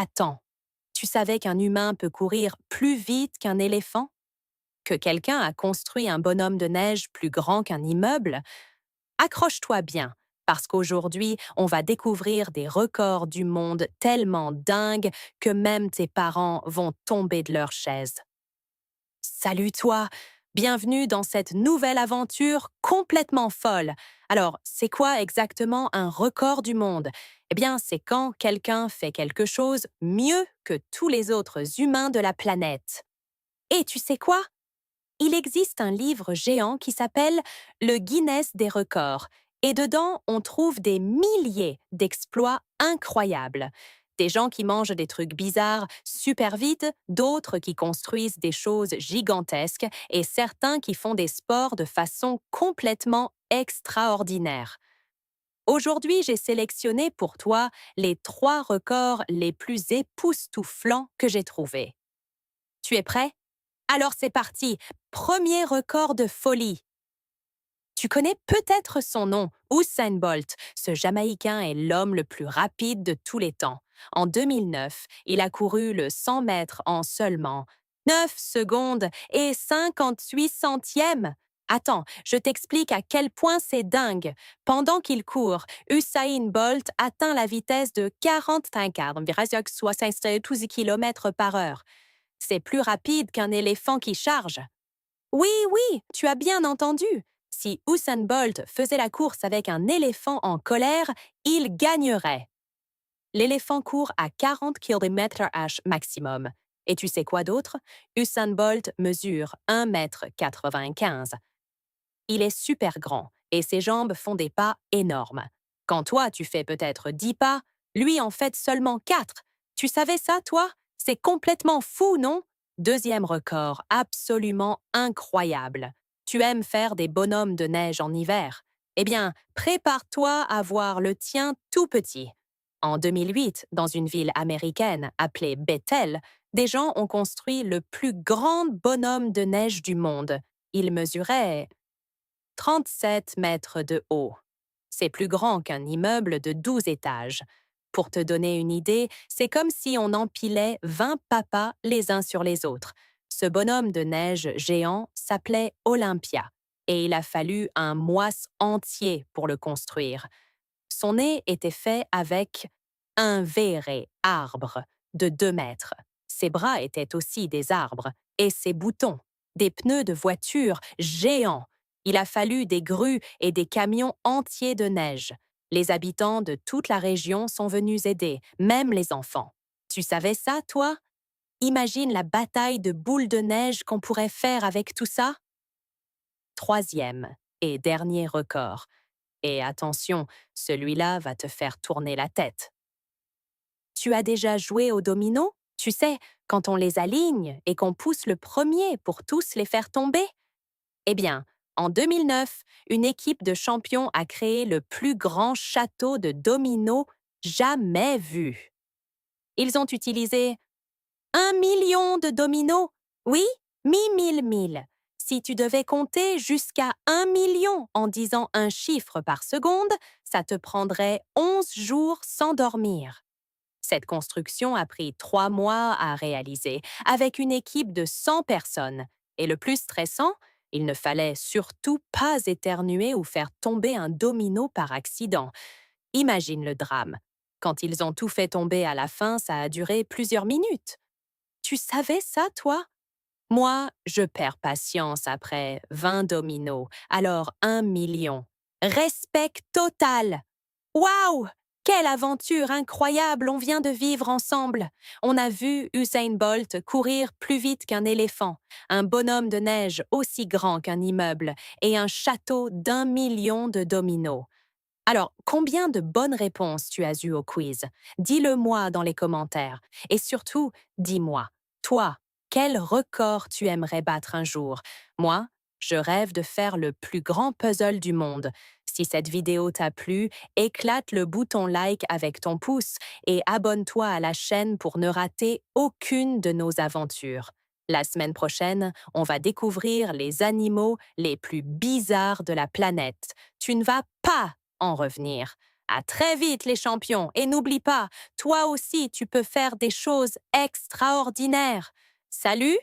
Attends, tu savais qu'un humain peut courir plus vite qu'un éléphant? Que quelqu'un a construit un bonhomme de neige plus grand qu'un immeuble? Accroche-toi bien, parce qu'aujourd'hui, on va découvrir des records du monde tellement dingues que même tes parents vont tomber de leur chaise. Salut toi! Bienvenue dans cette nouvelle aventure complètement folle. Alors, c'est quoi exactement un record du monde? Eh bien, c'est quand quelqu'un fait quelque chose mieux que tous les autres humains de la planète. Et tu sais quoi? Il existe un livre géant qui s'appelle le Guinness des records, et dedans, on trouve des milliers d'exploits incroyables. Des gens qui mangent des trucs bizarres super vite, d'autres qui construisent des choses gigantesques, et certains qui font des sports de façon complètement extraordinaire. Aujourd'hui, j'ai sélectionné pour toi les 3 records les plus époustouflants que j'ai trouvés. Tu es prêt? Alors c'est parti, premier record de folie. Tu connais peut-être son nom, Usain Bolt. Ce Jamaïcain est l'homme le plus rapide de tous les temps. En 2009, il a couru le 100 mètres en seulement 9 secondes et 58 centièmes. Attends, je t'explique à quel point c'est dingue. Pendant qu'il court, Usain Bolt atteint la vitesse de 40 km par heure. C'est plus rapide qu'un éléphant qui charge. Oui, oui, tu as bien entendu. Si Usain Bolt faisait la course avec un éléphant en colère, il gagnerait. L'éléphant court à 40 km/h maximum. Et tu sais quoi d'autre? Usain Bolt mesure 1,95 m. Il est super grand et ses jambes font des pas énormes. Quand toi, tu fais peut-être 10 pas, lui en fait seulement 4. Tu savais ça, toi? C'est complètement fou, non? Deuxième record, absolument incroyable. Tu aimes faire des bonhommes de neige en hiver? Eh bien, prépare-toi à voir le tien tout petit. En 2008, dans une ville américaine appelée Bethel, des gens ont construit le plus grand bonhomme de neige du monde. Il mesurait 37 mètres de haut. C'est plus grand qu'un immeuble de 12 étages. Pour te donner une idée, c'est comme si on empilait 20 papas les uns sur les autres. Ce bonhomme de neige géant s'appelait Olympia, et il a fallu un mois entier pour le construire. Son nez était fait avec un vrai arbre de 2 mètres. Ses bras étaient aussi des arbres, et ses boutons, des pneus de voiture géants. Il a fallu des grues et des camions entiers de neige. Les habitants de toute la région sont venus aider, même les enfants. Tu savais ça, toi? Imagine la bataille de boules de neige qu'on pourrait faire avec tout ça? Troisième et dernier record. Et attention, celui-là va te faire tourner la tête. Tu as déjà joué au domino? Tu sais, quand on les aligne et qu'on pousse le premier pour tous les faire tomber? Eh bien, en 2009, une équipe de champions a créé le plus grand château de dominos jamais vu. Ils ont utilisé 1 million de dominos. Oui, mille. Si tu devais compter jusqu'à 1 million en disant un chiffre par seconde, ça te prendrait 11 jours sans dormir. Cette construction a pris 3 mois à réaliser, avec une équipe de 100 personnes. Et le plus stressant, il ne fallait surtout pas éternuer ou faire tomber un domino par accident. Imagine le drame. Quand ils ont tout fait tomber à la fin, ça a duré plusieurs minutes. Tu savais ça, toi? Moi, je perds patience après 20 dominos, alors 1 million. Respect total! Waouh! Quelle aventure incroyable on vient de vivre ensemble! On a vu Usain Bolt courir plus vite qu'un éléphant, un bonhomme de neige aussi grand qu'un immeuble et un château d'1 million de dominos. Alors, combien de bonnes réponses tu as eues au quiz? Dis-le-moi dans les commentaires. Et surtout, dis-moi, toi, quel record tu aimerais battre un jour? Moi, je rêve de faire le plus grand puzzle du monde. Si cette vidéo t'a plu, éclate le bouton like avec ton pouce et abonne-toi à la chaîne pour ne rater aucune de nos aventures. La semaine prochaine, on va découvrir les animaux les plus bizarres de la planète. Tu ne vas pas en revenir. À très vite, les champions. Et n'oublie pas, toi aussi, tu peux faire des choses extraordinaires. Salut!